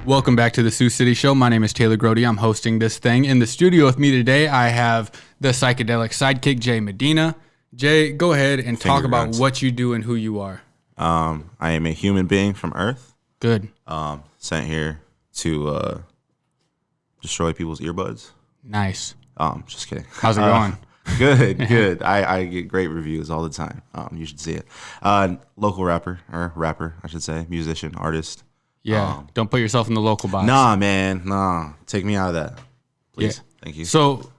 Welcome back to the Sioux City Show. My name is Taylor Grody. I'm hosting this thing. In the studio with me today, I have the Psychedelic Sidekick, Jay Medina. Jay, go ahead and talk about what you do and who you are. I am a human being from Earth. Good. Sent here to destroy people's earbuds. Nice. Just kidding. How's it going? Good. I get great reviews all the time. You should see it. Local rapper, I should say, musician, artist. Yeah. Don't put yourself in the local box. Nah, man. Nah. Take me out of that, please. Yeah. Thank you. So,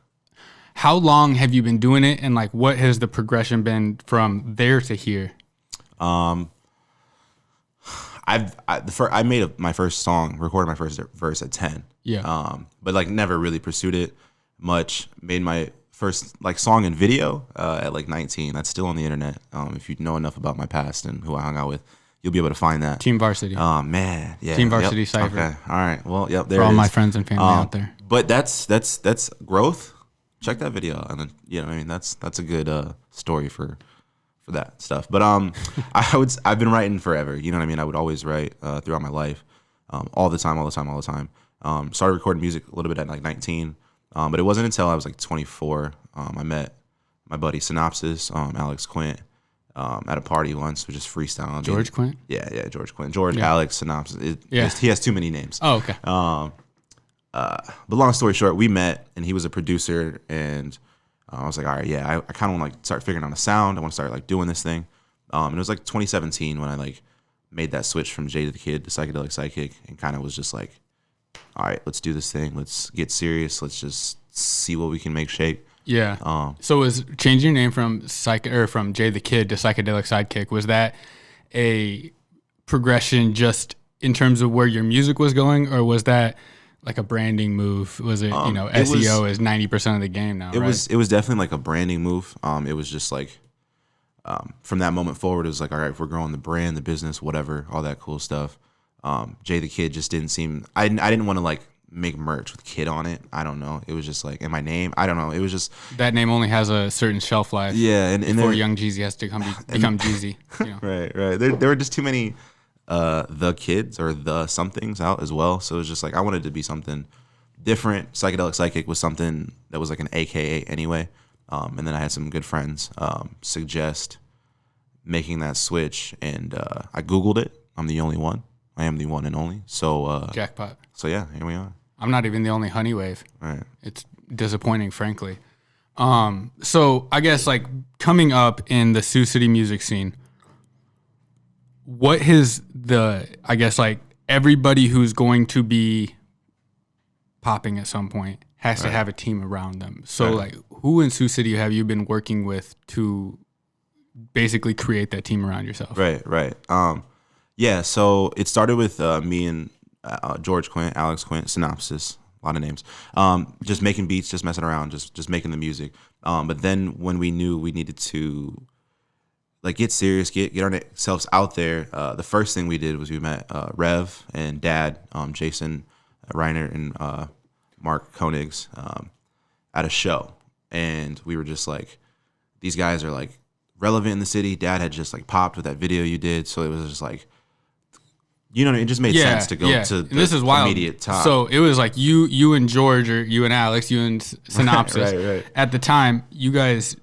how long have you been doing it, and like, what has the progression been from there to here? I made my first song, recorded my first verse at 10. Yeah. But like never really pursued it much. Made my first like song and video at like 19. That's still on the internet. If you know enough about my past and who I hung out with, you'll be able to find that. Team Varsity. Oh man, yeah. Team Varsity Cypher. Okay. All right. Well, yep. There for it all is. my friends and family out there. But that's growth. Check that video out, and then I mean that's a good story for that stuff. But I've been writing forever. You know what I mean? I would always write throughout my life, all the time. Started recording music a little bit at like 19, but it wasn't until I was like 24 I met my buddy Synopsis, Alex Quint, at a party once. We just freestyling. George Quint? Yeah, George Quint. Alex, Synopsis. He has too many names. Oh, okay. But long story short, we met, and he was a producer, and I was like, all right, yeah, I kind of want to like start figuring out a sound. I want to start like doing this thing. And it was like 2017 when I like made that switch from Jay the Kid to Psychedelic Sidekick, and kind of was just like, all right, let's do this thing. Let's get serious. Let's just see what we can make shake. Yeah. So was changing your name from from Jay the Kid to Psychedelic Sidekick, was that a progression just in terms of where your music was going, or was that like a branding move? Was it, SEO is 90% of the game now, It was definitely like a branding move. It was just like, from that moment forward, it was like, all right, if we're growing the brand, the business, whatever, all that cool stuff. Jay the Kid just didn't seem, I didn't want to like make merch with Kid on it. I don't know. It was just like, and my name, I don't know. It was just. That name only has a certain shelf life. Yeah. And before Young Jeezy has to become Jeezy. You know? Right. There were just too many the kids or the somethings out as well. So it was just like, I wanted to be something different. Psychedelic Sidekick was something that was like an AKA anyway. And then I had some good friends suggest making that switch, and I Googled it. I'm the only one. I am the one and only. So jackpot. So yeah, here we are. I'm not even the only Honeywave. Right. It's disappointing, frankly. So I guess like coming up in the Sioux City music scene, what is everybody who's going to be popping at some point has to have a team around them. So like, who in Sioux City have you been working with to basically create that team around yourself? Right. Yeah, so it started with me and George Quint, Alex Quint, Synopsis, a lot of names. Just making beats, just messing around, just making the music. But then when we knew we needed to like get serious, get ourselves out there, the first thing we did was we met Rev and Dad, Jason Reiner and Mark Koenigs at a show. And we were just like, these guys are like relevant in the city. Dad had just like popped with that video you did. So it was just like, you know, it just made sense to go to the immediate top. So it was like you and George, or you and Alex, you and Synopsis. Right. At the time, you guys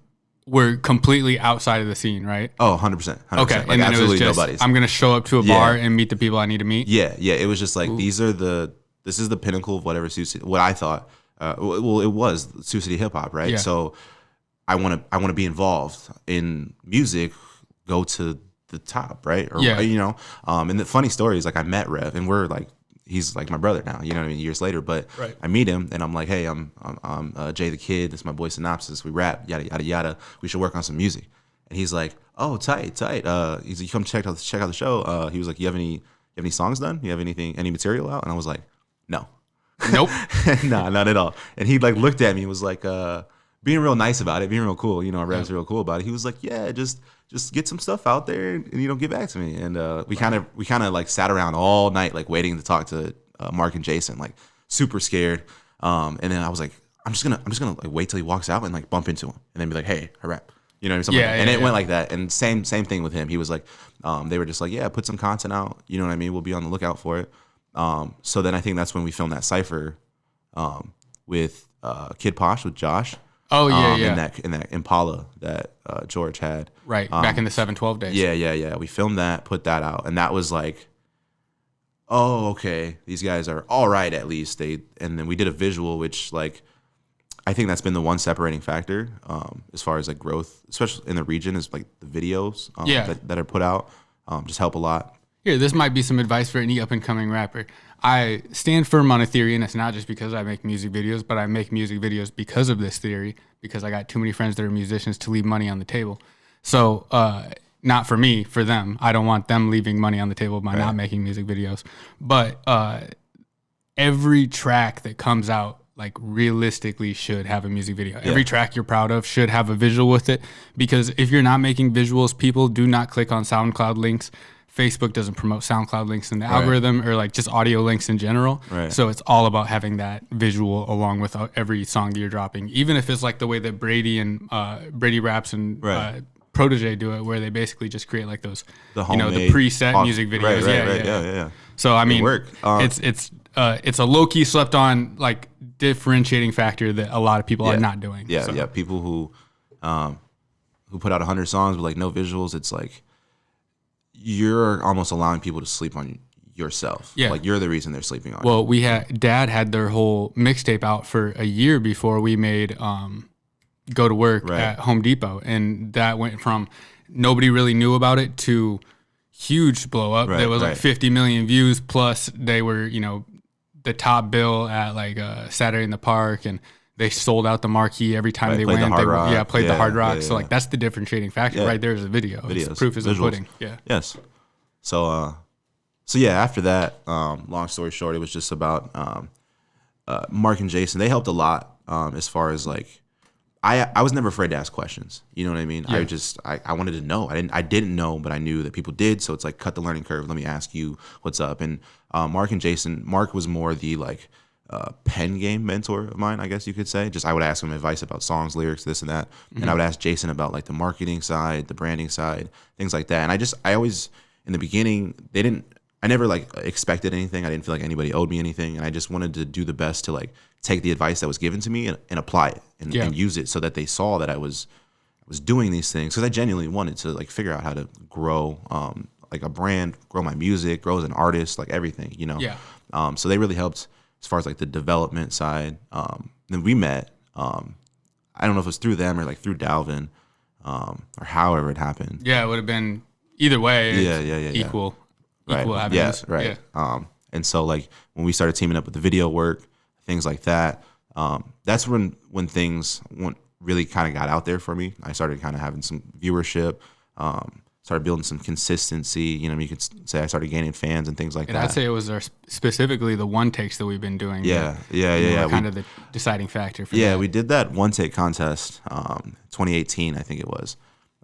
were completely outside of the scene, right? Oh, 100%. Okay, like, and then it was just, nobody's. I'm going to show up to a bar and meet the people I need to meet? Yeah. It was just like, this is the pinnacle of whatever Sioux City, what I thought, it was Sioux City hip hop, right? Yeah. So I want to be involved in music, go to the top, right? Or, and the funny story is like I met Rev, and we're like, he's like my brother now, you know what I mean, years later. But I meet him, and I'm like, hey, I'm Jay the Kid. This is my boy Synopsis. We rap, yada yada yada. We should work on some music. And he's like, oh, tight. He's like, you come check out the show. He was like, you have any songs done? You have any material out? And I was like, no. Nope. Nah, not at all. And he like looked at me and was like, being real nice about it, being real cool. You know, Rev's real cool about it. He was like, yeah, just get some stuff out there and get back to me. And we kind of like sat around all night like waiting to talk to Mark and Jason, like super scared. And then I was like, I'm just gonna like wait till he walks out and like bump into him and then be like, hey, I rap. You know what I mean? And it went like that. And same thing with him. He was like, they were just like, yeah, put some content out. You know what I mean? We'll be on the lookout for it. So then I think that's when we filmed that cypher with Kid Posh with Josh. Oh yeah, In that Impala that George had. Right, back in the 712 days. Yeah. We filmed that, put that out, and that was like, oh, okay, these guys are all right at least. And then we did a visual, which like I think that's been the one separating factor as far as like growth, especially in the region, is like the videos that are put out just help a lot. Here, this might be some advice for any up-and-coming rapper. I stand firm on a theory, and it's not just because I make music videos, but I make music videos because of this theory, because I got too many friends that are musicians to leave money on the table. So, not for me, for them. I don't want them leaving money on the table by not making music videos. But every track that comes out, like, realistically should have a music video. Every track you're proud of should have a visual with it, because if you're not making visuals, people do not click on SoundCloud links. Facebook doesn't promote SoundCloud links in the algorithm, or like just audio links in general. Right. So it's all about having that visual along with every song that you're dropping, even if it's like the way that Brady Raps and Protege do it, where they basically just create like those, the preset music videos. Yeah. So I mean, it's a low key slept on like differentiating factor that a lot of people are not doing. Yeah. People who put out 100 songs with like no visuals, it's like, you're almost allowing people to sleep on yourself. Yeah. Like you're the reason they're sleeping on you. Well, Dad had their whole mixtape out for a year before we made Go to Work at Home Depot. And that went from nobody really knew about it to huge blow up. There was like 50 million views, plus they were, the top bill at like Saturday in the Park, and they sold out the marquee every time they went. They played the Hard Rock. So like that's the differentiating factor right there is the video. The proof is in the pudding. Yeah. Yes. So after that, long story short, it was just about Mark and Jason. They helped a lot as far as like I was never afraid to ask questions. You know what I mean? Yeah. I wanted to know. I didn't know, but I knew that people did. So it's like cut the learning curve. Let me ask you what's up. And Mark and Jason. Mark was more the like pen game mentor of mine, I guess you could say. Just I would ask him advice about songs, lyrics, this and that, and I would ask Jason about like the marketing side, the branding side, things like that. And I always in the beginning I never like expected anything. I didn't feel like anybody owed me anything, and I just wanted to do the best to like take the advice that was given to me and apply it and use it so that they saw that I was doing these things, because I genuinely wanted to like figure out how to grow like a brand, grow my music, grow as an artist, like everything, so they really helped as far as like the development side. Then we met, I don't know if it was through them or like through Dalvin, or however it happened. Yeah, it would have been either way. Equal avenues. And so like when we started teaming up with the video work, things like that, that's when things really kind of got out there for me. I started kind of having some viewership, started building some consistency. You could say I started gaining fans and things like that. I'd say it was specifically the one takes that we've been doing. Yeah. Kind of the deciding factor for that. Yeah, we did that one take contest, 2018, I think it was.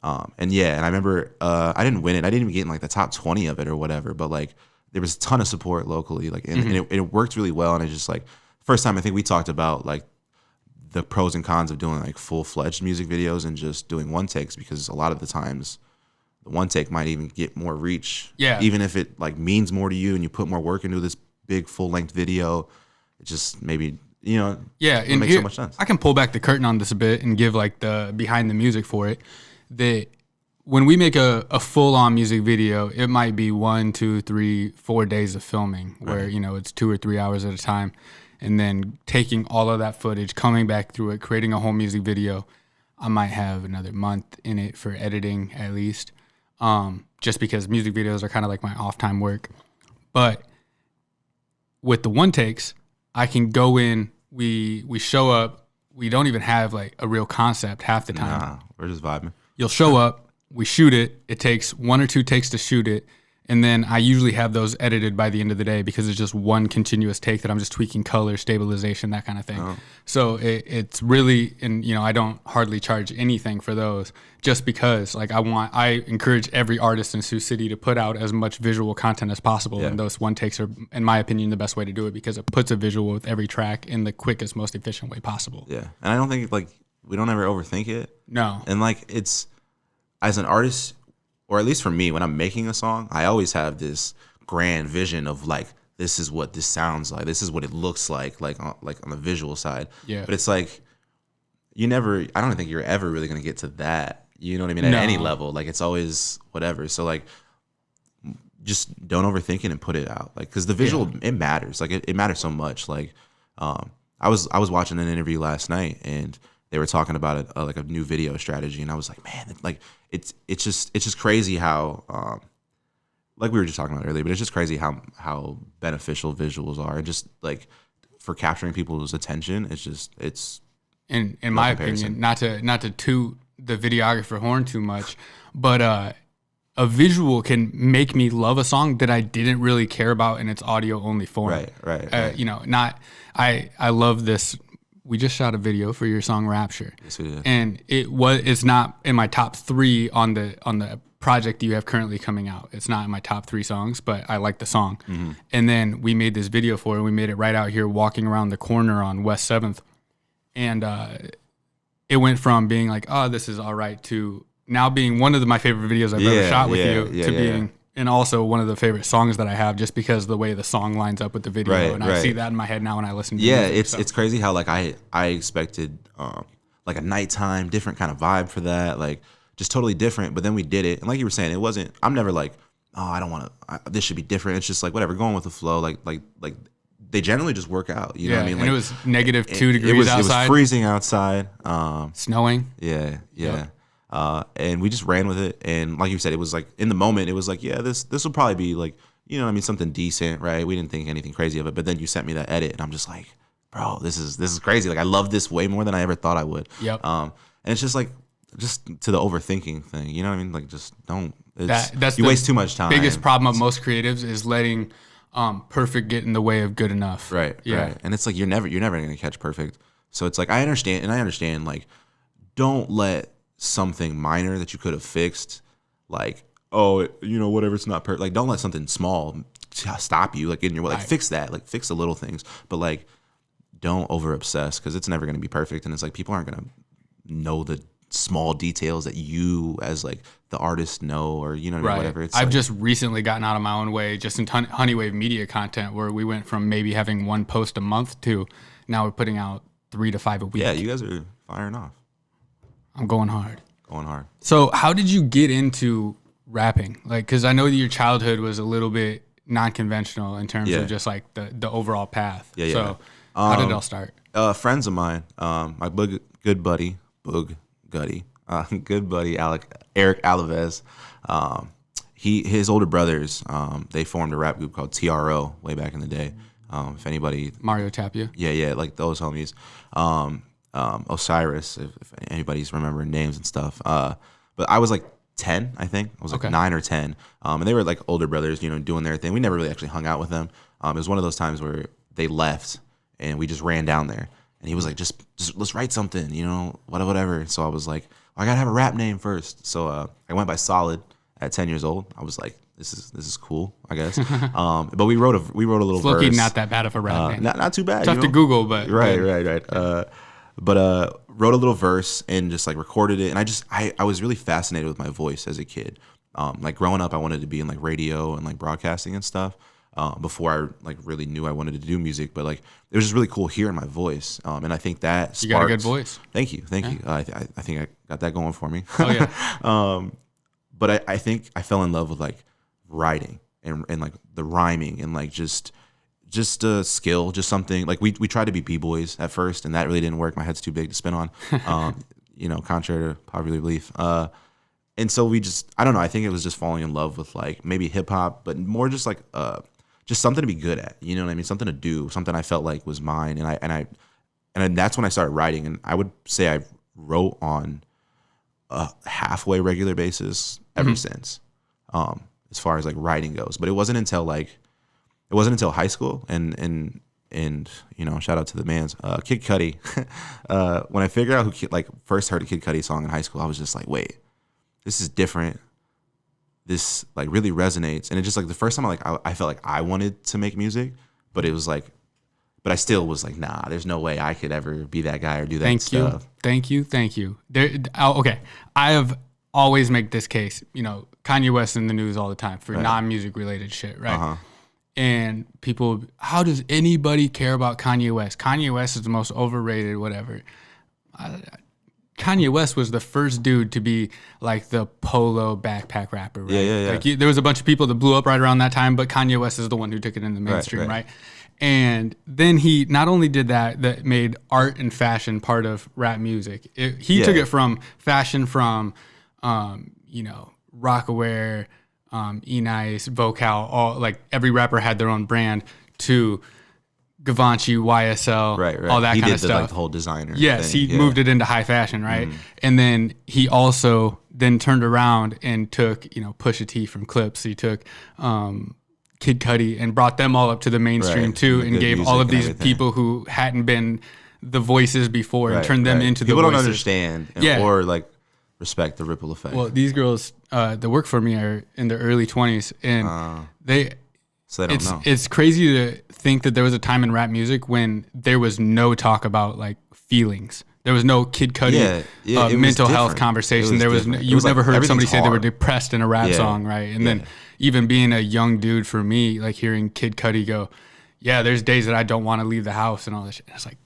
And I remember I didn't win it. I didn't even get in like the top 20 of it or whatever. But like there was a ton of support locally, like, and it worked really well. And it's just like first time I think we talked about like the pros and cons of doing like full-fledged music videos and just doing one takes, because a lot of the times the one take might even get more reach. Yeah. Even if it like means more to you and you put more work into this big full-length video, it just maybe, it makes so much sense. I can pull back the curtain on this a bit and give like the behind the music for it. That when we make a full-on music video, it might be 1, 2, 3, 4 days of filming where, it's 2 or 3 hours at a time. And then taking all of that footage, coming back through it, creating a whole music video. I might have another month in it for editing at least. Just because music videos are kind of like my off-time work. But with the one takes, I can go in, we show up, we don't even have like a real concept half the time. Nah, we're just vibing. You'll show up, we shoot it, it takes 1 or 2 takes to shoot it, and then I usually have those edited by the end of the day because it's just one continuous take that I'm just tweaking color, stabilization, that kind of thing. Oh. So it's really, and I don't hardly charge anything for those, just because like I encourage every artist in Sioux City to put out as much visual content as possible, and those one takes are, in my opinion, the best way to do it because it puts a visual with every track in the quickest, most efficient way possible. Yeah, and I don't think like we don't ever overthink it. No, and like it's as an artist. Or at least for me, when I'm making a song, I always have this grand vision of like this is what this sounds like. This is what it looks like on the visual side. Yeah. But it's like I don't think you're ever really gonna get to that. You know what I mean? At any level, like it's always whatever. So like, just don't overthink it and put it out. Like, because the visual it matters. Like it matters so much. Like, I was watching an interview last night and they were talking about like a new video strategy, and I was like, man, like it's just crazy how like we were just talking about earlier, but it's just crazy how beneficial visuals are, and just like for capturing people's attention. It's in my opinion, not to toot the videographer horn too much, but a visual can make me love a song that I didn't really care about in its audio only form. Right. You know, I love this. We just shot a video for your song Rapture. Yes, we did. And it's not in my top 3 on the project you have currently coming out. It's not in my top 3 songs, but I like the song. Mm-hmm. And then we made this video for it. We made it right out here walking around the corner on West 7th. And it went from being like, oh, this is all right, to now being one of my favorite videos I've ever shot with you, to being, and also one of the favorite songs that I have, just because of the way the song lines up with the video. I see that in my head now when I listen to music. It's crazy how like I expected like a nighttime, different kind of vibe for that, like just totally different. But then we did it, and like you were saying, I'm never like, oh, I don't want to, this should be different. It's just like whatever, going with the flow. Like they generally just work out. You know what I mean? Like, and it was negative 2 degrees outside. It was freezing outside. Snowing. Yeah. Yep. And we just ran with it, and like you said, it was like in the moment, it was like, yeah, this will probably be like, you know what I mean, something decent, right? We didn't think anything crazy of it, but then you sent me that edit, and I'm just like, bro, this is crazy. Like I love this way more than I ever thought I would. Yep. And it's just like, just to the overthinking thing, you know what I mean? Like just don't. That's you waste too much time. Biggest problem of most creatives is letting perfect get in the way of good enough. Right. And it's like you're never gonna catch perfect. So it's like I understand like, don't let something minor that you could have fixed, like, oh, you know, whatever, it's not perfect. Like, don't let something small stop you, like in your way. Like, fix that, like fix the little things, but like, don't over obsess, because it's never going to be perfect. And it's like people aren't going to know the small details that you as like the artist know, or you know, whatever. It's I've like, just recently gotten out of my own way just in Honeywave Media content, where we went from maybe having 1 post a month to now we're putting out 3 to 5 a week. Yeah, you guys are firing off. I'm going hard. So how did you get into rapping? Like, because I know that your childhood was a little bit non-conventional in terms of just like the overall path. So how did it all start? Friends of mine, my good buddy, Boog Gutty, good buddy Eric Alaves, his older brothers, they formed a rap group called TRO way back in the day. If anybody, Mario Tapia. Yeah, like those homies. Osiris, if anybody's remembering names and stuff. But I was like 10, I think. I was like 9 or 10. And they were like older brothers, you know, doing their thing. We never really actually hung out with them. It was one of those times where they left and we just ran down there. And he was like, just let's write something, you know, whatever. So I was like, I gotta have a rap name first. So I went by Solid at 10 years old. I was like, this is cool, I guess. But we wrote a little verse. It's not that bad of a rap name. Not too bad. Tough to Google, but right. But wrote a little verse and just like recorded it. And I was really fascinated with my voice as a kid. Like growing up, I wanted to be in like radio and like broadcasting and stuff. Before I like really knew I wanted to do music, but like it was just really cool hearing my voice. And I think that sparked, you got a good voice. Thank you. I think I got that going for me. Oh yeah. But I think I fell in love with like writing and like the rhyming and like just a skill, just something like we tried to be b-boys at first, and that really didn't work. My head's too big to spin on, you know, contrary to popular belief. And so I don't know. I think it was just falling in love with like maybe hip hop, but more just like just something to be good at. You know what I mean? Something to do, something I felt like was mine. And that's when I started writing. And I would say I wrote on a halfway regular basis ever since, as far as like writing goes. But it wasn't until high school and you know, shout out to the mans, Kid Cudi. When I figured out who like first heard a Kid Cudi song in high school, I was just like, wait, this is different. This like really resonates. And it just like the first time I felt like I wanted to make music, but it was like, but I still was like, nah, there's no way I could ever be that guy or do that stuff. Thank you. Okay. I have always make this case, you know, Kanye West in the news all the time for non-music related shit, right? and people, how does anybody care about Kanye West? Kanye West is the most overrated, whatever. Kanye West was the first dude to be like the polo backpack rapper, right? Yeah. Like there was a bunch of people that blew up right around that time, but Kanye West is the one who took it in the mainstream, right? And then he not only did that made art and fashion part of rap music. He took it from fashion from, Rockaware, E-Nice, Vocal, all like every rapper had their own brand, to Givenchy, YSL, all that kind of stuff. Like the whole designer. Yes, thing. he moved it into high fashion, right? And then he also then turned around and took, Pusha T from Clips. He took Kid Cudi and brought them all up to the mainstream too, and gave all of these people who hadn't been the voices before and turned them into the voices. People don't understand or like respect the ripple effect. Well, these girls that work for me are in their early 20s, and so they don't know. It's crazy to think that there was a time in rap music when there was no talk about like feelings. There was no Kid Cudi mental health conversation. You never heard somebody say they were depressed in a rap song, right? And then even being a young dude, for me, like hearing Kid Cudi go, "Yeah, there's days that I don't want to leave the house," and all this shit. It's like,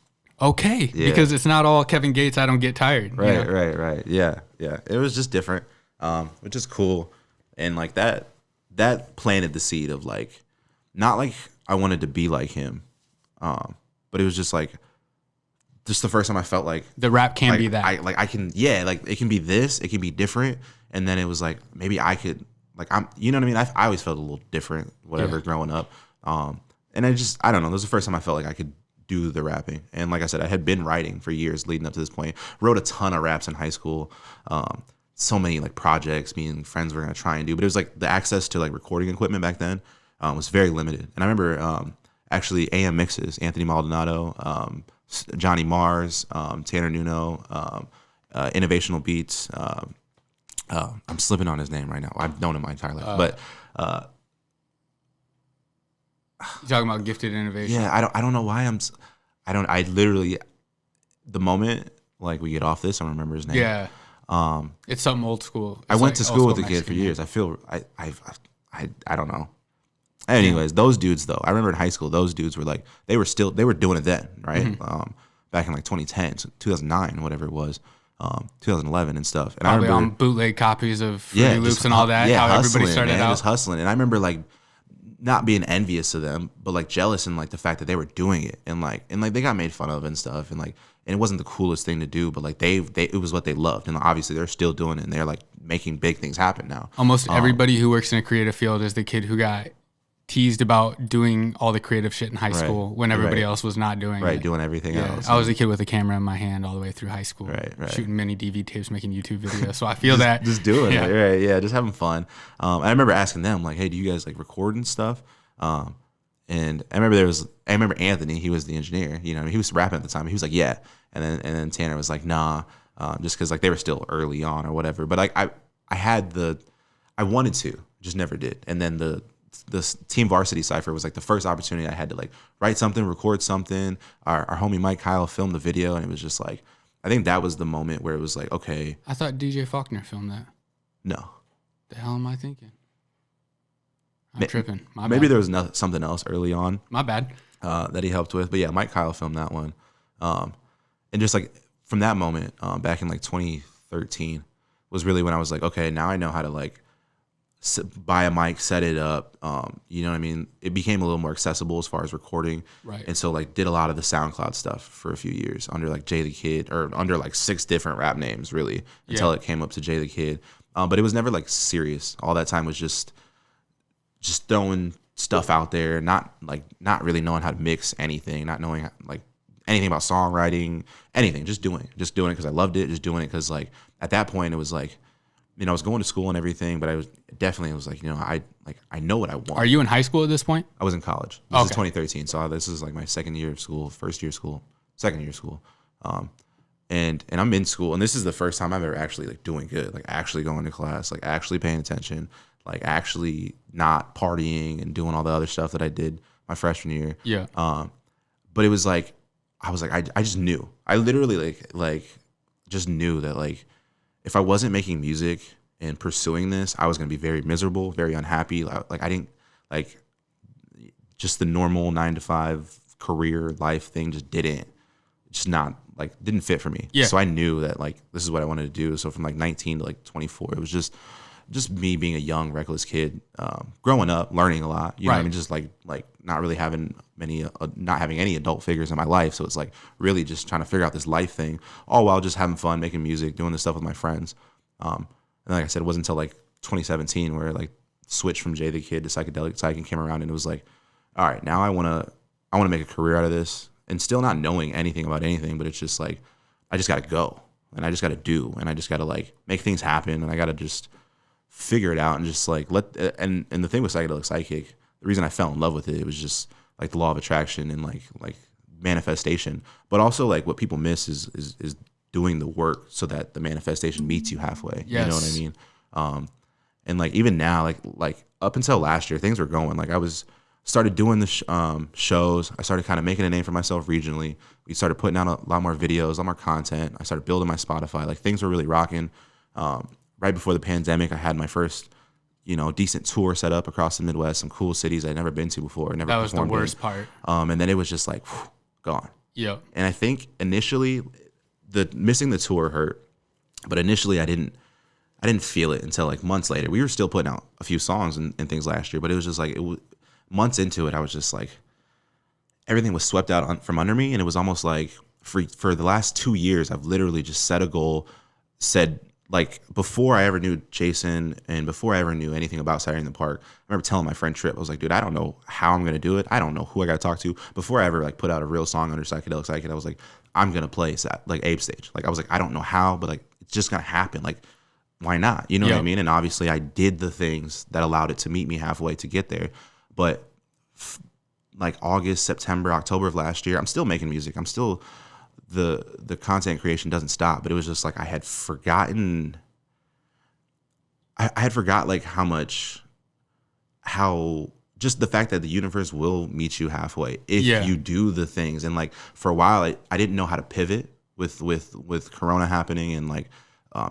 okay, because it's not all Kevin Gates. I don't get tired. Right. Yeah. It was just different, which is cool, and like that planted the seed of like, not like I wanted to be like him, but it was just like, just the first time I felt like the rap can like, be that. I can it can be this, it can be different, and then it was like maybe I could like you know what I mean. I always felt a little different, growing up, and I don't know. This was the first time I felt like I could do the rapping, and like I said, I had been writing for years leading up to this point. Wrote a ton of raps in high school. So many like projects me and friends were gonna try and do, but it was like the access to like recording equipment back then was very limited. And I remember actually AM Mixes, Anthony Maldonado, Johnny Mars, Tanner Nuno, Innovational Beats. I'm slipping on his name right now. I've known him my entire life, but you talking about Gifted Innovation? Yeah, I don't know why I literally, the moment like we get off this, I don't remember his name. Yeah. It's something old school. I went to school with the kid for years. I feel I don't know. Anyways, those dudes though, I remember in high school, those dudes were like, they were doing it then, right? Back in like 2010, 2009, whatever it was, 2011 and stuff. And probably I remember on bootleg copies of Fruity Loops and all that. How everybody started out, just hustling. And I remember like not being envious of them, but like jealous and like the fact that they were doing it, and they got made fun of and stuff, and it wasn't the coolest thing to do, but like it was what they loved, and obviously they're still doing it, and they're like making big things happen now. Almost everybody who works in a creative field is the kid who got teased about doing all the creative shit in high school when everybody else was not doing it. Doing everything else. I was a kid with a camera in my hand all the way through high school, shooting mini DV tapes, making YouTube videos. So I feel that just doing it, right? Yeah, just having fun. I remember asking them like, "Hey, do you guys like record and stuff?" And I remember Anthony, he was the engineer. You know, he was rapping at the time. He was like, "Yeah," and then Tanner was like, "Nah," just because like they were still early on or whatever. But like I wanted to, just never did. And then the Team Varsity Cypher was like the first opportunity I had to like write something, record something. Our homie Mike Kyle filmed the video, and it was just like, I think that was the moment where it was like, okay. I thought DJ Faulkner filmed that. No. The hell am I thinking? I'm tripping. Maybe there was something else early on. My bad. That he helped with. But yeah, Mike Kyle filmed that one. And just like from that moment, back in like 2013 was really when I was like, okay, now I know how to like buy a mic, set it up. You know what I mean? It became a little more accessible as far as recording. Right. And so like did a lot of the SoundCloud stuff for a few years under like Jay the Kid, or under like 6 different rap names really, until it came up to Jay the Kid. But it was never like serious. All that time was just throwing stuff out there, not really knowing how to mix anything, not knowing like anything about songwriting, anything, just doing it because I loved it, just doing it because like at that point it was like, you know, I was going to school and everything, but I was like, you know, I know what I want. Are you in high school at this point? I was in college. This is 2013, so this is like my second year of school, second year of school. And I'm in school, and this is the first time I'm ever actually like doing good, like actually going to class, like actually paying attention, like actually not partying and doing all the other stuff that I did my freshman year. Yeah. But it was like, I was like, I just knew. I literally like just knew that like if I wasn't making music and pursuing this, I was gonna be very miserable, very unhappy. Like I didn't like just the normal 9 to 5 career life thing didn't fit for me. Yeah. So I knew that like this is what I wanted to do. So from like 19 to like 24, it was just me being a young, reckless kid, growing up, learning a lot. You know what I mean? Just like not really having not having any adult figures in my life. So it's like really just trying to figure out this life thing, all while just having fun, making music, doing this stuff with my friends. And like I said, it wasn't until like 2017 where like switch from Jay the Kid to Psychedelic Sidekick came around, and it was like, all right, now I want to make a career out of this, and still not knowing anything about anything, but it's just like I just got to go, and I just got to do, and I just got to like make things happen, and I got to just figure it out and just like and the thing with Psychedelic Sidekick, the reason I fell in love with it was just like the law of attraction and like manifestation, but also like what people miss is doing the work so that the manifestation meets you halfway. Yes. You know what I mean? And like even now, like up until last year, things were going. Like I started doing the shows. I started kind of making a name for myself regionally. We started putting out a lot more videos, a lot more content. I started building my Spotify. Like things were really rocking. Right before the pandemic, I had my first, decent tour set up across the Midwest, some cool cities I'd never been to before. That was the worst part. And then it was just like, gone. Yeah. And I think initially, missing the tour hurt, but initially I didn't feel it until like months later. We were still putting out a few songs and things last year, but it was just like months into it, I was just like, everything was swept out from under me, and it was almost like for the last 2 years, I've literally just set a goal, said. Like before I ever knew Jason and before I ever knew anything about Saturday in the Park, I remember telling my friend Trip, I was like, dude, I don't know how I'm going to do it. I don't know who I got to talk to. Before I ever like put out a real song under Psychedelic Sidekick, I was like, I'm going to play like Abe stage. Like I was like, I don't know how, but like it's just going to happen. Like why not? You know what I mean? And obviously I did the things that allowed it to meet me halfway to get there. But like August, September, October of last year, I'm still making music. I'm still the content creation doesn't stop, but it was just like I had forgotten like how just the fact that the universe will meet you halfway if you do the things. And like for a while I didn't know how to pivot with Corona happening and like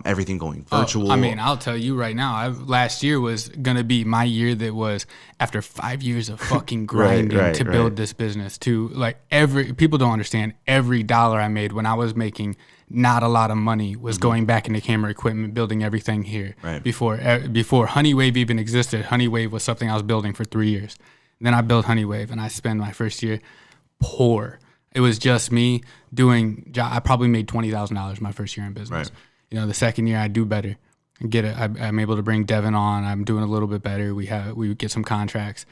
everything going virtual. I mean, I'll tell you right now, last year was going to be my year that was after 5 years of fucking grinding to build this business to like people don't understand every dollar I made when I was making not a lot of money was going back into camera equipment, building everything here. Right. Before Honeywave even existed, Honeywave was something I was building for 3 years. Then I built Honeywave and I spent my first year poor. It was just me I probably made $20,000 my first year in business. Right. The second year I do better. I'm able to bring Devin on. I'm doing a little bit better. We get some contracts,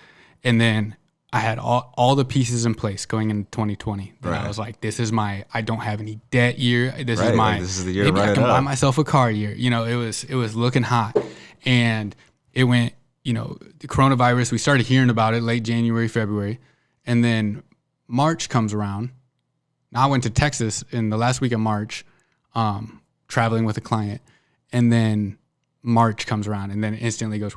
and then I had all the pieces in place going into 2020. Then I was like, I don't have any debt year. This is the year. Maybe I can buy myself a car year. It was looking hot, and it went. The coronavirus. We started hearing about it late January, February, and then March comes around. Now I went to Texas in the last week of March. Traveling with a client, and then March comes around, and then it instantly goes.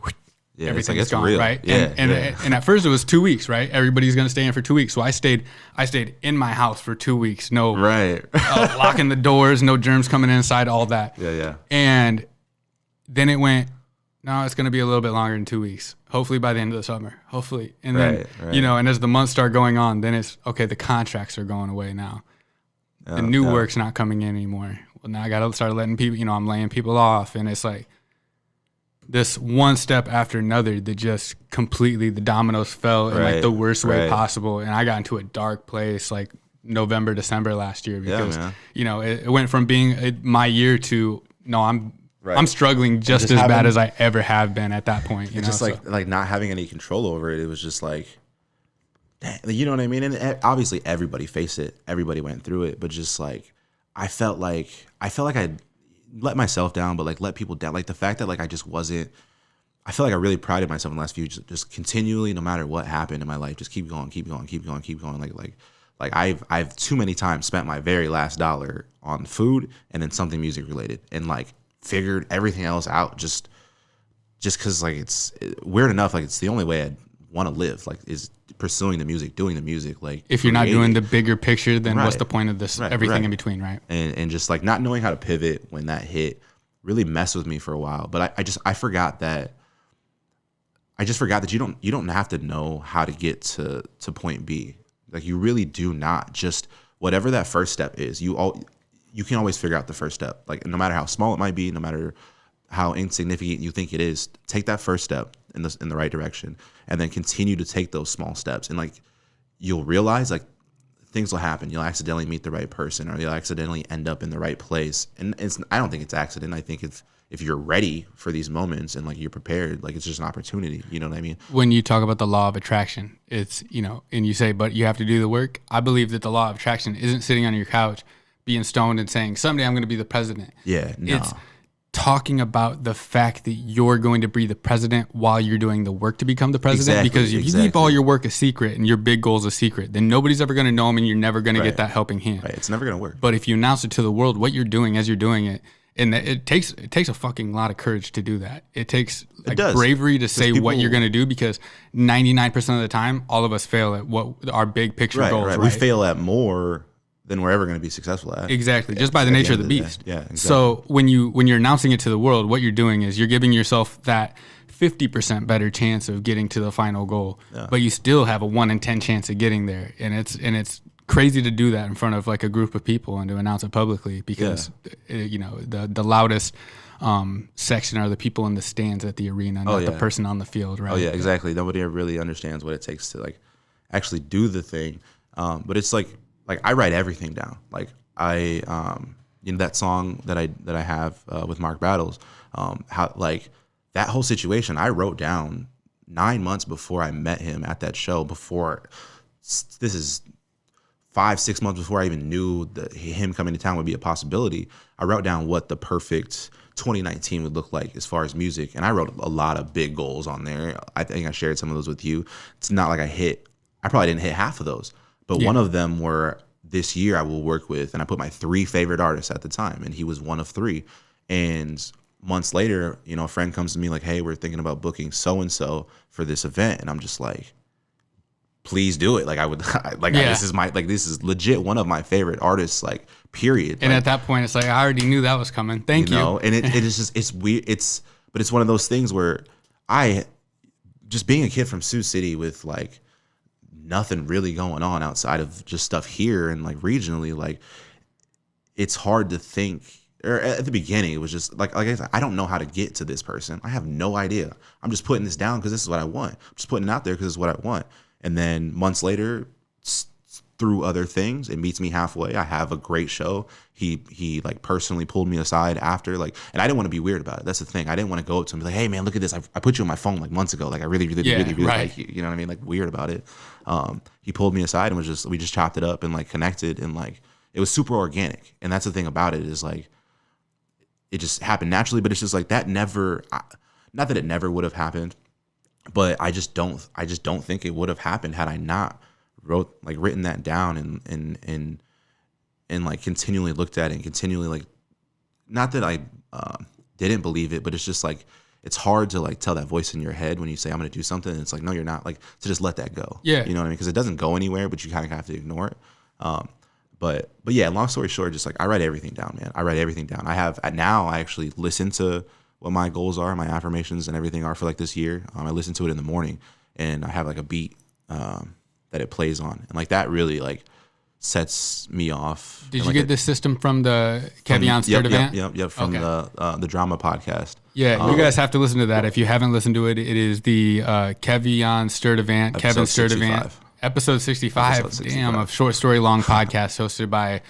Everything is gone, real. Right? Yeah, and at first it was 2 weeks, right? Everybody's gonna stay in for 2 weeks, so I stayed in my house for 2 weeks. No, locking the doors, no germs coming inside, all that. Yeah. And then it went. No, it's gonna be a little bit longer than 2 weeks. Hopefully by the end of the summer. Hopefully, and then and as the months start going on, then it's okay. The contracts are going away now. The new work's not coming in anymore. Well, now I got to start letting people, I'm laying people off. And it's like this one step after another that just completely, the dominoes fell in like the worst way possible. And I got into a dark place like November, December last year because, it went from being my year to, no, I'm struggling just as bad as I ever have been at that point. Just like not having any control over it. It was just like, you know what I mean? And obviously everybody faced it. Everybody went through it. But just like, I felt like I let myself down, but like let people down. Like the fact that like I just wasn't, I feel like I really prided myself in the last few years, just continually, no matter what happened in my life, just keep going. Like I've too many times spent my very last dollar on food and then something music related and like figured everything else out just cause like it's weird enough. Like it's the only way I'd want to live, like is pursuing the music, doing the music. Like if you're not doing the bigger picture, then what's the point of this? Everything in between, right? And just like not knowing how to pivot when that hit really messed with me for a while. But I forgot that I just forgot that you don't have to know how to get to point B. Like you really do not. Just whatever that first step is, you can always figure out the first step. Like no matter how small it might be, no matter how insignificant you think it is, take that first step in the right direction, and then continue to take those small steps. And like you'll realize like things will happen. You'll accidentally meet the right person, or you'll accidentally end up in the right place. And I don't think it's accident. I think if you're ready for these moments and like you're prepared, like it's just an opportunity. You know what I mean? When you talk about the law of attraction, it's, and you say, but you have to do the work. I believe that the law of attraction isn't sitting on your couch, being stoned and saying, someday I'm going to be the president. Yeah, no. It's talking about the fact that you're going to be the president while you're doing the work to become the president. Exactly, because if you keep all your work a secret and your big goals a secret, then nobody's ever going to know them, and you're never going to get that helping hand. Right, it's never going to work. But if you announce it to the world, what you're doing as you're doing it, and it takes a fucking lot of courage to do that. It takes bravery to say what you're going to do, because 99% of the time, all of us fail at what our big picture goals. Right. We fail at more than we're ever going to be successful at. Exactly, just by the nature of the beast. Yeah, exactly. So when you're announcing it to the world, what you're doing is you're giving yourself that 50% better chance of getting to the final goal, but you still have a 1 in 10 chance of getting there, and it's crazy to do that in front of like a group of people and to announce it publicly, because the loudest section are the people in the stands at the arena, not the person on the field, right? Oh yeah, exactly. Nobody really understands what it takes to like actually do the thing. But it's like I write everything down. Like I that song that I have with Mark Battles, how like that whole situation I wrote down 9 months before I met him at that show. This is 5-6 months before I even knew that him coming to town would be a possibility. I wrote down what the perfect 2019 would look like as far as music, and I wrote a lot of big goals on there. I think I shared some of those with you. It's not like I probably didn't hit half of those, but one of them were this year I will work with, and I put my 3 favorite artists at the time, and he was one of 3. And months later, a friend comes to me like, hey, we're thinking about booking so-and-so for this event, and I'm just like, please do it. Like I would, this is legit one of my favorite artists, like period. And at that point, it's like, I already knew that was coming. Thank you. And it is just, it's weird. But it's one of those things where just being a kid from Sioux City with like nothing really going on outside of just stuff here and like regionally, like it's hard to think. Or at the beginning, it was just like I said, I don't know how to get to this person. I have no idea. I'm just putting this down because this is what I want. I'm just putting it out there because it's what I want. And then months later, through other things, it meets me halfway. I have a great show. He like personally pulled me aside after, like, and I didn't want to be weird about it. That's the thing. I didn't want to go up to him and be like, hey man, look at this. I put you on my phone like months ago. Like I really like you. You know what I mean? Like weird about it. He pulled me aside and we just chopped it up and like connected, and like it was super organic. And that's the thing about it, is like it just happened naturally. But it's just like that never, not that it never would have happened, but I just don't think it would have happened had I not written that down and like continually looked at it and continually like, not that I didn't believe it, but it's just like it's hard to like tell that voice in your head when you say I'm going to do something, and it's like, no, you're not, like to just let that go. Yeah. You know what I mean? Because it doesn't go anywhere, but you kind of have to ignore it. But yeah, long story short, just like I write everything down, man. I write everything down. I actually listen to what my goals are, my affirmations and everything are for like this year. I listen to it in the morning, and I have like a beat that it plays on, and like that really like sets me off. Did you like get this system from the Kevion Sturdivant? Yep, from the drama podcast. Yeah, you guys have to listen to that if you haven't listened to it. It is the Kevion Sturdivant, Kevin Sturdivant. Episode 65, damn, a short story long podcast hosted by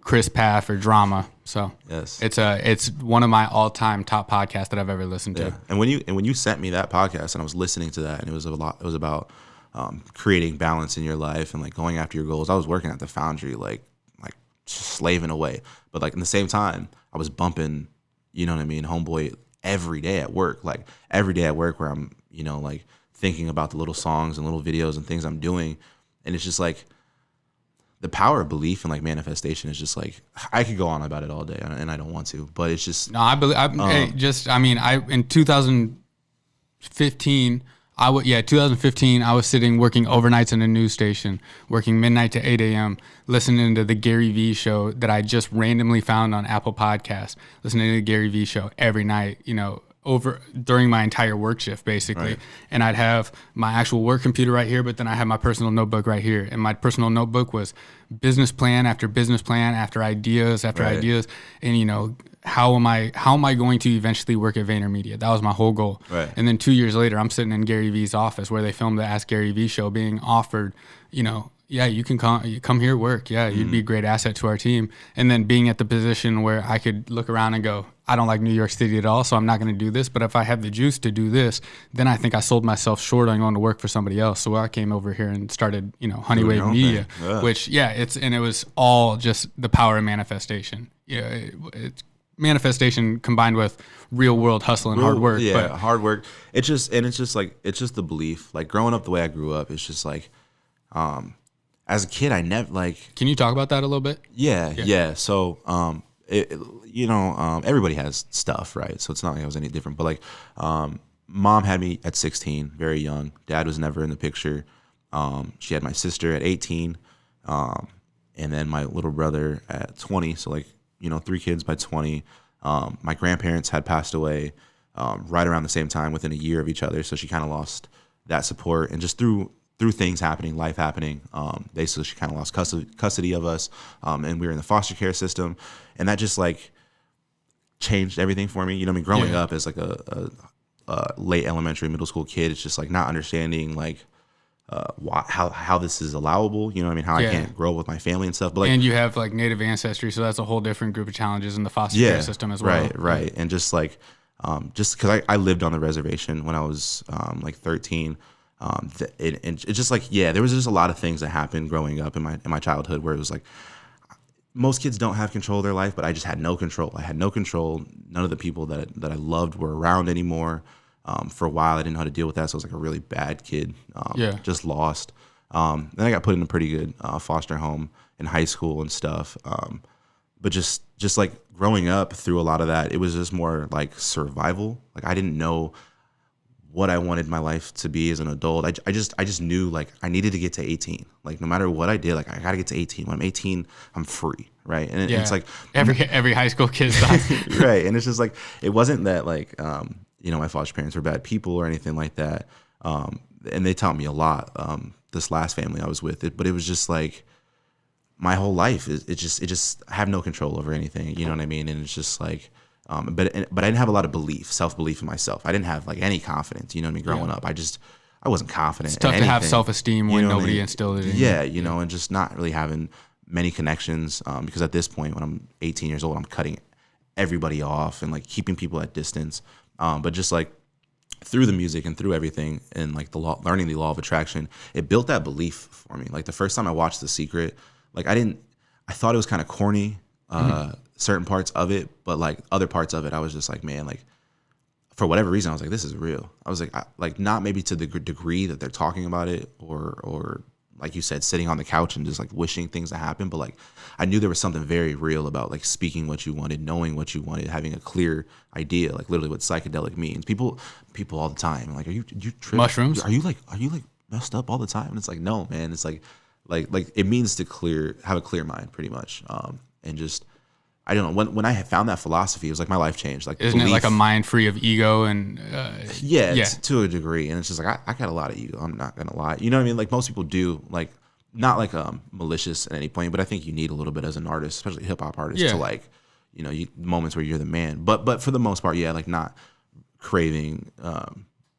Chris Paff or Drama. So yes, it's one of my all time top podcasts that I've ever listened to. And when you sent me that podcast and I was listening to that, and it was about creating balance in your life and like going after your goals. I was working at the Foundry, like slaving away, but like in the same time I was bumping, you know what I mean, Homeboy every day at work, where I'm, like thinking about the little songs and little videos and things I'm doing. And it's just like the power of belief and like manifestation is just like, I could go on about it all day and I don't want to, but it's just, no, I believe, in 2015, 2015, I was sitting working overnights in a news station, working midnight to 8 a.m., listening to the Gary Vee show that I just randomly found on Apple Podcasts, listening to the Gary Vee show every night, over during my entire work shift, basically. Right. And I'd have my actual work computer right here, but then I had my personal notebook right here. And my personal notebook was business plan after business plan after ideas after Right. ideas. And, you know, how am I going to eventually work at VaynerMedia? That was my whole goal. Right. And then 2 years later, I'm sitting in Gary Vee's office where they filmed the Ask Gary Vee show, being offered, you know, yeah, you can come here, work. Yeah, you'd be a great asset to our team. And then being at the position where I could look around and go, I don't like New York City at all, so I'm not going to do this. But if I have the juice to do this, then I think I sold myself short on going to work for somebody else. So I came over here and started, you know, Honeywave Media, which, it was all just the power of manifestation. Yeah, it's manifestation combined with real world hustle and hard work. Yeah, hard work. It's just the belief. Like growing up the way I grew up, it's just like, as a kid, I never like. Can you talk about that a little bit? Yeah. So, everybody has stuff, right? So it's not like I was any different. But like, mom had me at 16, very young. Dad was never in the picture. She had my sister at 18, and then my little brother at 20. So like, 3 kids by 20. My grandparents had passed away right around the same time, within a year of each other. So she kind of lost that support, and just through things happening, life happening, basically she kind of lost custody of us, and we were in the foster care system, and that just like changed everything for me. Growing up as like a late elementary, middle school kid, it's just like not understanding like how this is allowable. How I can't grow up with my family and stuff. But like, and you have like Native ancestry, so that's a whole different group of challenges in the foster care system as well. Right. And just like, just because I lived on the reservation when I was like 13. And it's just like, there was just a lot of things that happened growing up in my childhood where it was like, most kids don't have control of their life, but I just had no control. I had no control. None of the people that I loved were around anymore. For a while, I didn't know how to deal with that, so I was like a really bad kid. Just lost. Then I got put in a pretty good foster home in high school and stuff. But just like growing up through a lot of that, it was just more like survival. Like I didn't know what I wanted my life to be as an adult. I just knew like I needed to get to 18. Like no matter what I did, like I got to get to 18. When I'm 18, I'm free, right? And it's like every high school kid's thought. Right. And it's just like it wasn't that like my foster parents were bad people or anything like that. And they taught me a lot. This last family I was with, but it was just like my whole life it just I have no control over anything. You know what I mean? And it's just like. But I didn't have a lot of self-belief in myself. I didn't have like any confidence, growing up. I wasn't confident. It's tough to have self-esteem when nobody instilled it in you. And just not really having many connections, because at this point when I'm 18 years old, I'm cutting everybody off and like keeping people at distance. But just like through the music and through everything and like learning the law of attraction, it built that belief for me. Like the first time I watched The Secret, like I thought it was kind of corny, certain parts of it, but like other parts of it, I was just like, man, like for whatever reason, I was like, this is real. I was like, not maybe to the degree that they're talking about it, or like you said, sitting on the couch and just like wishing things to happen, but like I knew there was something very real about like speaking what you wanted, knowing what you wanted, having a clear idea, like literally what psychedelic means. People all the time, like, are you tripping? Mushrooms? Are you like messed up all the time? And it's like, no, man. It's like it means to have a clear mind, pretty much, and just. I don't know. When I had found that philosophy, it was like my life changed. Like, isn't it like a mind free of ego and to a degree. And it's just like I got a lot of ego. I'm not gonna lie. You know what I mean? Like most people do. Like not like malicious at any point, but I think you need a little bit as an artist, especially hip hop artist, to like moments where you're the man. But for the most part, like not craving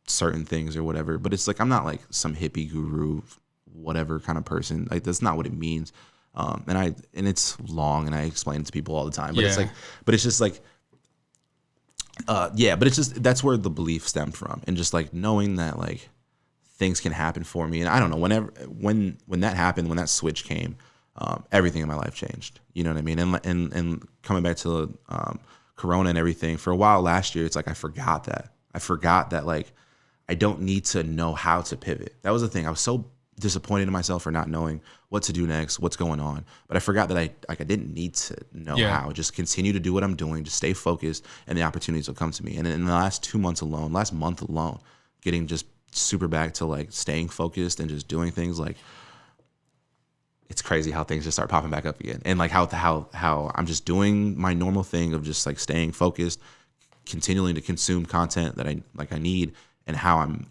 certain things or whatever. But it's like I'm not like some hippie guru, whatever kind of person. Like that's not what it means. And it's long, and I explain it to people all the time. But that's where the belief stemmed from, and just like knowing that like things can happen for me. And I don't know, when that happened, when that switch came, everything in my life changed. You know what I mean? And coming back to Corona and everything, for a while last year, it's like I forgot that like I don't need to know how to pivot. That was the thing. I was so disappointed in myself for not knowing what to do next, what's going on. But I forgot that I didn't need to know how. Just continue to do what I'm doing, just stay focused, and the opportunities will come to me. And in the last month alone, getting just super back to like staying focused and just doing things, like it's crazy how things just start popping back up again. And like how I'm just doing my normal thing of just like staying focused, continuing to consume content that I need, and how I'm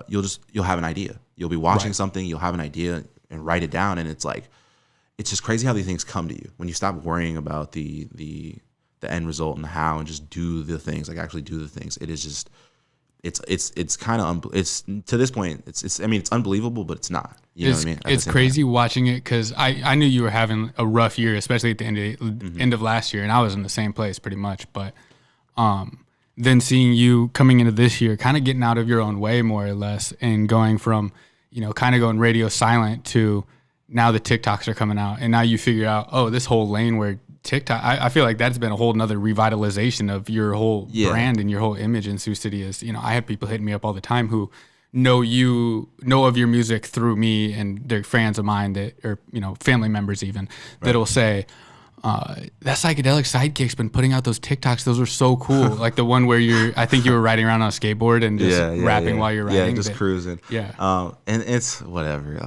you'll have an idea. You'll be watching something, you'll have an idea and write it down, and it's just crazy how these things come to you when you stop worrying about the end result and how, and just do the things, like actually do the things. It is just it's kind of it's to this point it's I mean, it's unbelievable, but it's not. You know what I mean? It's crazy watching it, because I knew you were having a rough year, especially at the end of last year, and I was in the same place pretty much. But then seeing you coming into this year, kind of getting out of your own way more or less, and going from, you know, kind of going radio silent to now the TikToks are coming out, and now you figure out, oh, this whole lane where TikTok, I feel like that's been a whole nother revitalization of your whole brand and your whole image in Sioux City. Is, you know, I have people hitting me up all the time who know of your music through me, and they're fans of mine that, or, you know, family members even, that'll say, that Psychedelic Sidekick's been putting out those TikToks. Those are so cool. Like the one where I think you were riding around on a skateboard and just rapping while you're riding. Yeah, just cruising. Yeah. And it's whatever.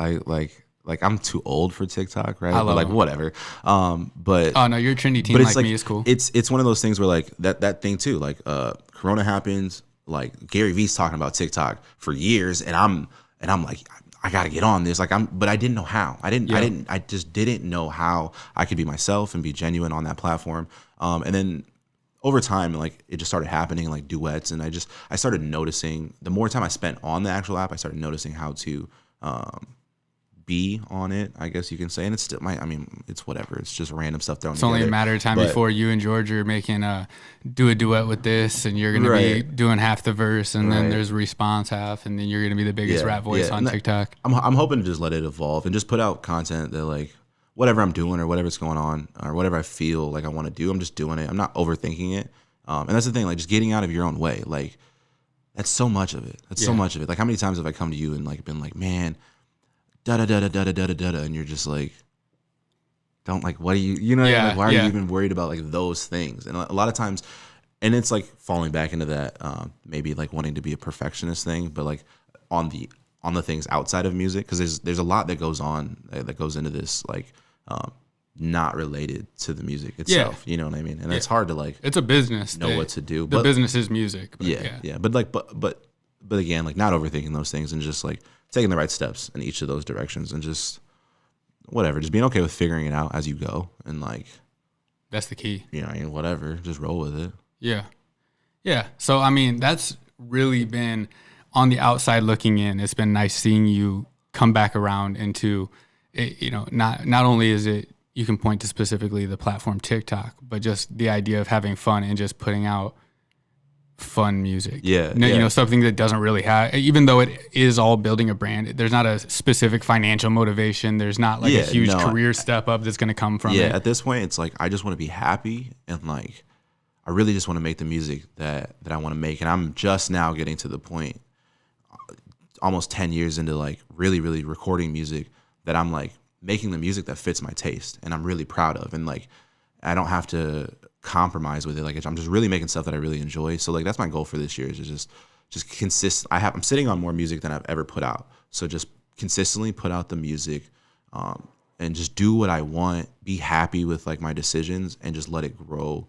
I'm too old for TikTok, right? I love but whatever. But oh no, you're a trendy teen like me is cool. It's one of those things where like that thing too. Like Corona happens. Like Gary Vee's talking about TikTok for years, and I'm like, I gotta get on this. But I didn't know how. I just didn't know how I could be myself and be genuine on that platform. And then over time, like, it just started happening, like duets, and I started noticing, the more time I spent on the actual app, I started noticing how to be on it, I guess you can say. And it's still it's whatever. It's just random stuff thrown together. It's only a matter of time before you and George are making do a duet with this, and you're gonna be doing half the verse, and then there's response half, and then you're gonna be the biggest rap voice on TikTok. I'm hoping to just let it evolve and just put out content that, like, whatever I'm doing or whatever's going on or whatever I feel like I want to do, I'm just doing it. I'm not overthinking it. And that's the thing, like, just getting out of your own way. Like, that's so much of it. So much of it. Like, how many times have I come to you and, like, been like, man, da da da da da da da da, and you're just like, don't, like, what are you know, like, why are you even worried about, like, those things? And a lot of times, and it's like falling back into that maybe like wanting to be a perfectionist thing, but like on the things outside of music, because there's a lot that goes into this, like, not related to the music itself. You know what I mean? And it's hard to, like, it's a business, know what to do. The business is music. But again, like, not overthinking those things, and just, like, taking the right steps in each of those directions, and just whatever, just being okay with figuring it out as you go, and, like, that's the key. You know, I mean, whatever, just roll with it. Yeah. So, I mean, that's really been, on the outside looking in, it's been nice seeing you come back around into it. You know, not only is it, you can point to specifically the platform TikTok, but just the idea of having fun and just putting out fun music. You know, something that doesn't really have, even though it is all building a brand, there's not a specific financial motivation. There's not like a huge career step up that's going to come from it. At this point, it's like, I just want to be happy, and, like, I really just want to make the music that I want to make. And I'm just now getting to the point, almost 10 years into, like, really, really recording music, that I'm, like, making the music that fits my taste and I'm really proud of. And, like, I don't have to compromise with it. Like, I'm just really making stuff that I really enjoy. So, like, that's my goal for this year, is just consist. I'm sitting on more music than I've ever put out. So just consistently put out the music, and just do what I want, be happy with, like, my decisions, and just let it grow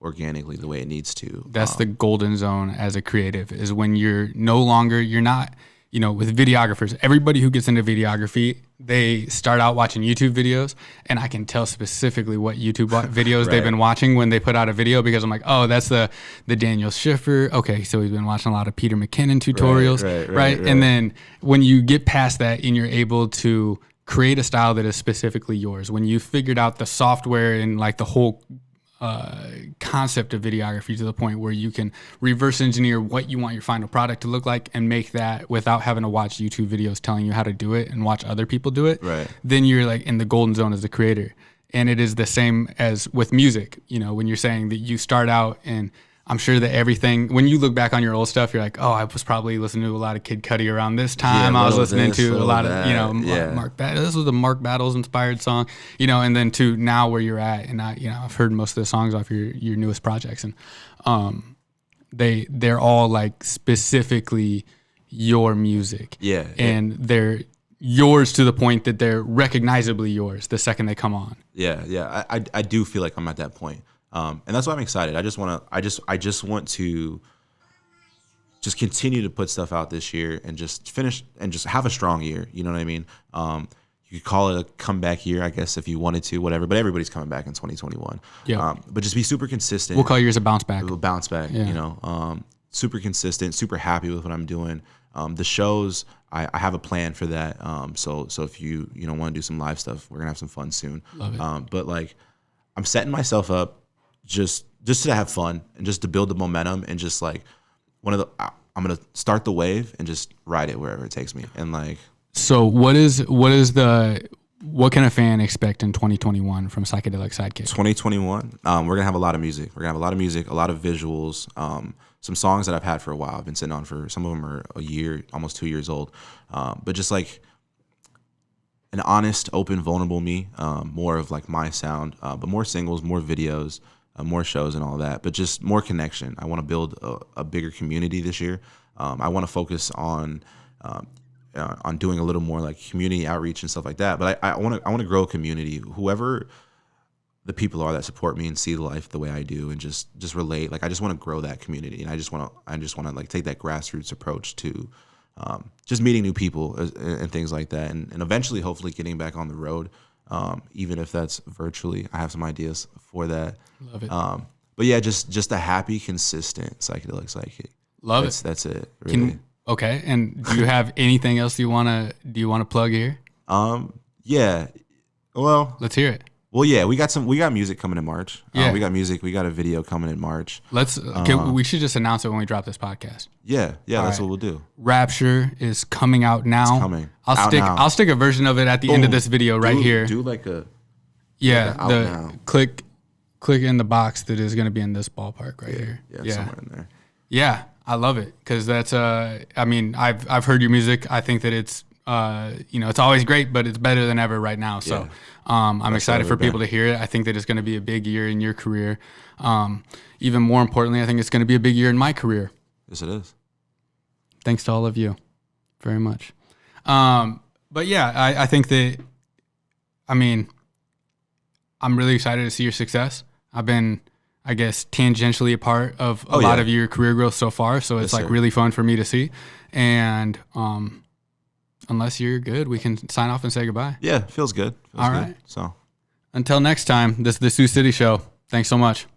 organically the way it needs to. That's the golden zone as a creative, is when you're not, you know, with videographers, everybody who gets into videography, they start out watching YouTube videos, and I can tell specifically what YouTube videos they've been watching when they put out a video, because I'm like, oh, that's the Daniel Schiffer. Okay, so he's been watching a lot of Peter McKinnon tutorials, right? And then when you get past that and you're able to create a style that is specifically yours, when you figured out the software and, like, the whole concept of videography to the point where you can reverse engineer what you want your final product to look like and make that without having to watch YouTube videos telling you how to do it and watch other people do it, then you're, like, in the golden zone as a creator. And it is the same as with music, you know, when you're saying that you start out, and I'm sure that everything, when you look back on your old stuff, you're like, oh, I was probably listening to a lot of Kid Cudi around this time. I was listening to a lot of, you know, Mark Battles. This was a Mark Battles inspired song, you know, and then to now where you're at. And I've heard most of the songs off your newest projects, and they're all, like, specifically your music. And they're yours to the point that they're recognizably yours the second they come on. I do feel like I'm at that point. And that's why I'm excited. I just want to just continue to put stuff out this year and just finish and just have a strong year. You know what I mean? You could call it a comeback year, I guess, if you wanted to, whatever. But everybody's coming back in 2021. Yeah. But just be super consistent. We'll call yours a bounce back. We'll bounce back. Yeah. You know, super consistent, super happy with what I'm doing. The shows, I have a plan for that. So if you want to do some live stuff, we're gonna have some fun soon. Love it. But like, I'm setting myself up just to have fun and just to build the momentum and just like I'm gonna start the wave and just ride it wherever it takes me. And like, so what can a fan expect in 2021 from Psychedelic Sidekick? 2021, we're gonna have a lot of music. We're gonna have a lot of music, a lot of visuals, some songs that I've had for a while. I've been sitting on for, some of them are a year, almost 2 years old. But just like an honest, open, vulnerable me, more of like my sound, but more singles, more videos, more shows and all that, but just more connection. I want to build a bigger community this year. I want to focus on doing a little more like community outreach and stuff like that. But I want to grow a community. Whoever the people are that support me and see life the way I do and just relate. Like I just want to grow that community, and I just want to like take that grassroots approach to just meeting new people and things like that, and eventually hopefully getting back on the road, even if that's virtually. I have some ideas for that. Love it. But yeah, just a happy, consistent psychedelic psychic. Love it. That's it. Really. Okay. And do you have anything else you want to plug here? Yeah. Well, let's hear it. Well, yeah, we got music coming in March. Yeah. We got music. We got a video coming in March. We should just announce it when we drop this podcast. Yeah, that's what we'll do. Rapture is coming out now. It's coming. I'll stick a version of it at the end of this video here. Do like a click in the box that is going to be in this ballpark here. Yeah, somewhere in there. Yeah, I love it because that's I've heard your music. I think that it's it's always great, but it's better than ever right now. So I'm excited for people to hear it. I think that it's going to be a big year in your career. Even more importantly, I think it's going to be a big year in my career. Yes, it is. Thanks to all of you very much. But yeah, I think that, I'm really excited to see your success. I've been, I guess, tangentially a part of a lot of your career growth so far. So it's really fun for me to see. And unless you're good, we can sign off and say goodbye. Yeah, feels good. All right. So until next time, this is the Sioux City Show. Thanks so much.